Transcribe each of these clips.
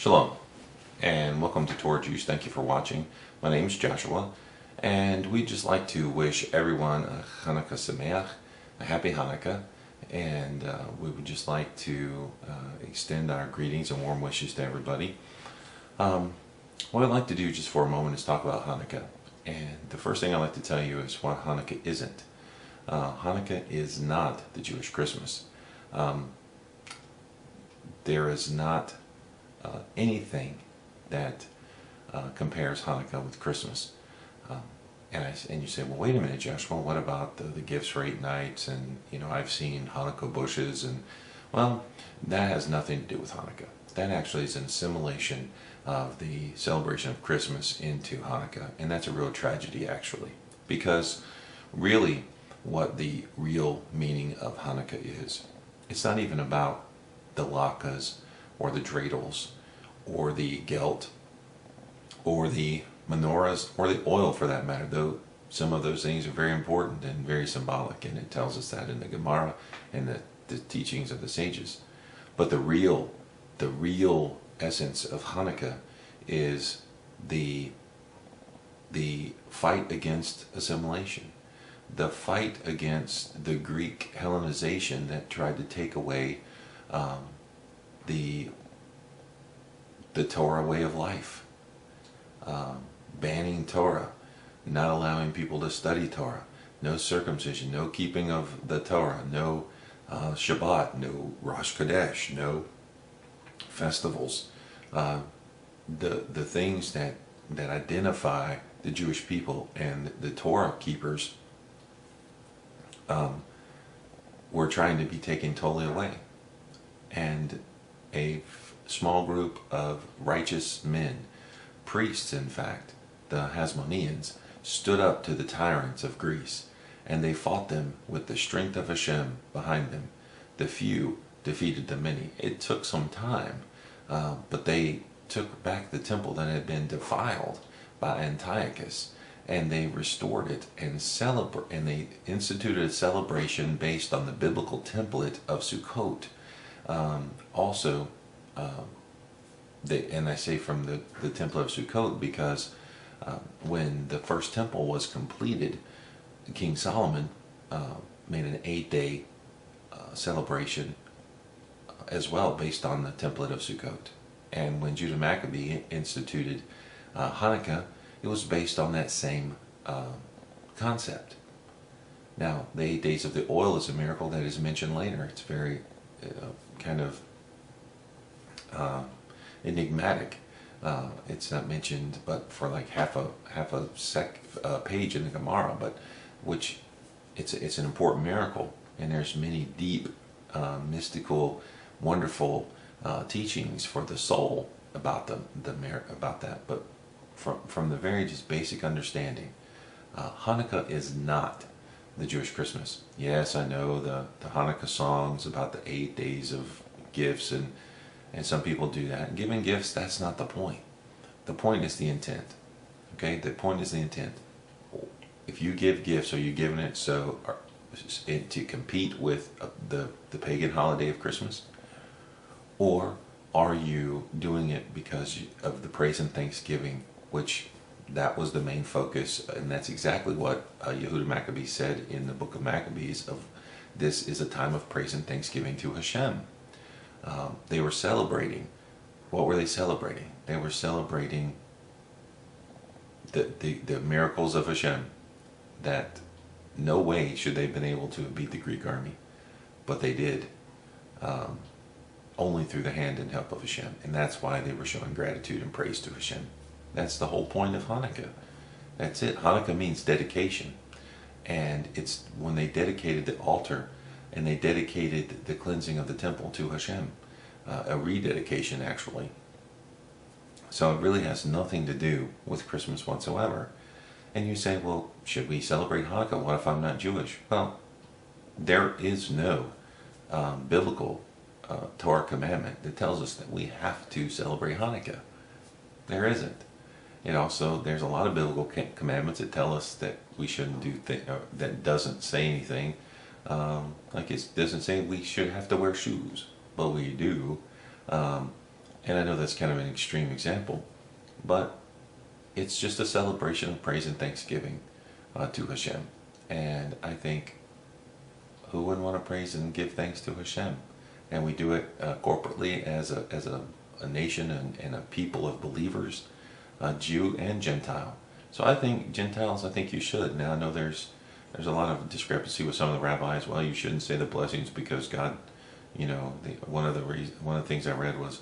Shalom, and welcome to Torah Jewce. Thank you for watching. My name is Joshua, and we'd just like to wish everyone a Chanukah Sameach, a happy Hanukkah, and we would just like to extend our greetings and warm wishes to everybody. What I'd like to do just for a moment is talk about Hanukkah, and the first thing I'd like to tell you is what Hanukkah isn't. Hanukkah is not the Jewish Christmas. There is not anything that compares Hanukkah with Christmas. And you say, well, wait a minute, Joshua, what about the gifts for 8 nights? And, I've seen Hanukkah bushes. And, well, that has nothing to do with Hanukkah. That actually is an assimilation of the celebration of Christmas into Hanukkah. And that's a real tragedy, actually. Because really, what the real meaning of Hanukkah is, it's not even about the latkes or the dreidels or the gelt or the menorahs or the oil, for that matter, though some of those things are very important and very symbolic, and it tells us that in the Gemara and the teachings of the sages. But the real essence of Hanukkah is the fight against assimilation, the fight against the Greek Hellenization that tried to take away the Torah way of life, banning Torah, not allowing people to study Torah, no circumcision, no keeping of the Torah, no Shabbat, no Rosh Chodesh, no festivals, the things that identify the Jewish people and the Torah keepers were trying to be taken totally away. And a small group of righteous men, priests in fact, the Hasmoneans, stood up to the tyrants of Greece, and they fought them with the strength of Hashem behind them. The few defeated the many. It took some time, but they took back the temple that had been defiled by Antiochus, and they restored it and they instituted a celebration based on the biblical template of Sukkot. And I say from the temple of Sukkot because when the first temple was completed, King Solomon made an 8-day celebration as well based on the template of Sukkot. And when Judah Maccabee instituted Hanukkah, it was based on that same concept. Now, the 8 days of the oil is a miracle that is mentioned later. It's very kind of enigmatic. It's not mentioned, but for like half a page in the Gemara, but which it's an important miracle, and there's many deep, mystical, wonderful teachings for the soul about about that. But from the very just basic understanding, Hanukkah is not the Jewish Christmas. Yes, I know the Hanukkah songs about the 8 days of gifts, and some people do that. Giving gifts, that's not the point. The point is the intent. Okay, the point is the intent. If you give gifts, are you giving it to compete with the pagan holiday of Christmas? Or are you doing it because of the praise and thanksgiving, which that was the main focus, and that's exactly what Yehuda Maccabee said in the book of Maccabees, of this is a time of praise and thanksgiving to Hashem. They were celebrating. What were they celebrating? They were celebrating the miracles of Hashem, that no way should they have been able to beat the Greek army, but they did, only through the hand and help of Hashem. And that's why they were showing gratitude and praise to Hashem. That's the whole point of Hanukkah. That's it. Hanukkah means dedication. And it's when they dedicated the altar and they dedicated the cleansing of the temple to Hashem. A rededication, actually. So it really has nothing to do with Christmas whatsoever. And you say, well, should we celebrate Hanukkah? What if I'm not Jewish? Well, there is no biblical Torah commandment that tells us that we have to celebrate Hanukkah. There isn't. There's a lot of biblical commandments that tell us that we shouldn't do that doesn't say anything. Like it doesn't say we should have to wear shoes, but we do. And I know that's kind of an extreme example, but it's just a celebration of praise and thanksgiving to Hashem. And I think, who wouldn't want to praise and give thanks to Hashem? And we do it corporately as a nation and a people of believers, Jew and Gentile. So I think Gentiles, I think you should. Now I know there's a lot of discrepancy with some of the rabbis. Well, you shouldn't say the blessings because God, you know, one of the things I read was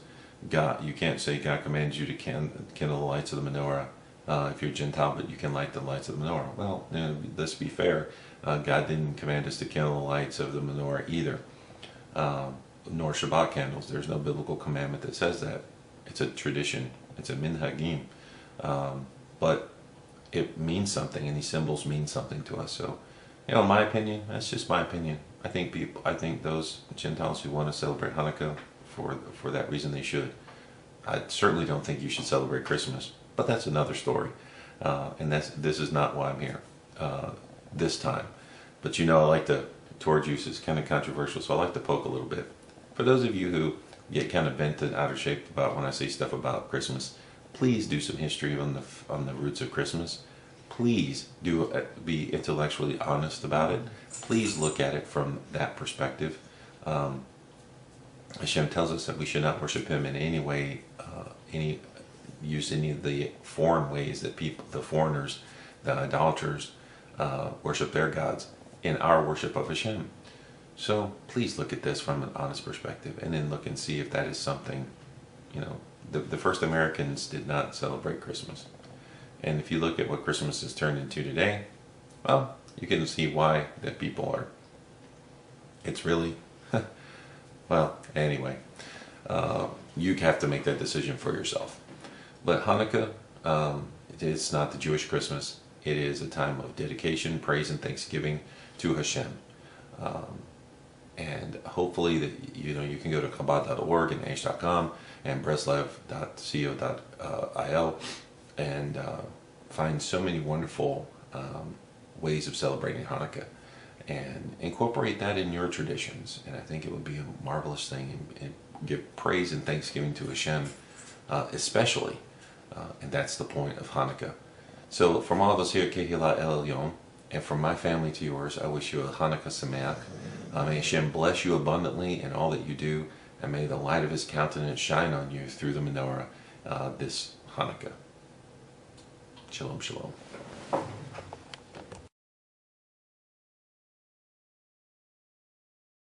God. You can't say God commands you to kindle the lights of the menorah if you're Gentile, but you can light the lights of the menorah. Well, you know, let's be fair. God didn't command us to kindle the lights of the menorah either, nor Shabbat candles. There's no biblical commandment that says that. It's a tradition. It's a minhagim. But it means something, and these symbols mean something to us. So, you know, in my opinion, that's just my opinion. I think those Gentiles who want to celebrate Hanukkah for that reason, they should. I certainly don't think you should celebrate Christmas, but that's another story. And this is not why I'm here this time. But you know, I like to, Torah Jewce is kind of controversial, so I like to poke a little bit. For those of you who get kind of bent and out of shape about when I say stuff about Christmas, please do some history on the roots of Christmas. Please be intellectually honest about it. Please look at it from that perspective. Hashem tells us that we should not worship Him in any way, use any of the foreign ways that the foreigners, the idolaters, worship their gods in our worship of Hashem. So please look at this from an honest perspective, and then look and see if that is something, you know. The first Americans did not celebrate Christmas. And if you look at what Christmas has turned into today, well, you can see why that people are. It's really, well, anyway, you have to make that decision for yourself. But Hanukkah, it's not the Jewish Christmas. It is a time of dedication, praise, and thanksgiving to Hashem. And hopefully that you can go to Chabad.org and Aish.com and Breslev.co.il and find so many wonderful ways of celebrating Hanukkah and incorporate that in your traditions. And I think it would be a marvelous thing, and give praise and thanksgiving to Hashem especially. And that's the point of Hanukkah. So from all of us here at Kehillah El Elyon, and from my family to yours, I wish you a Hanukkah Sameach. May Hashem bless you abundantly in all that you do, and may the light of His countenance shine on you through the menorah this Hanukkah. Shalom, shalom.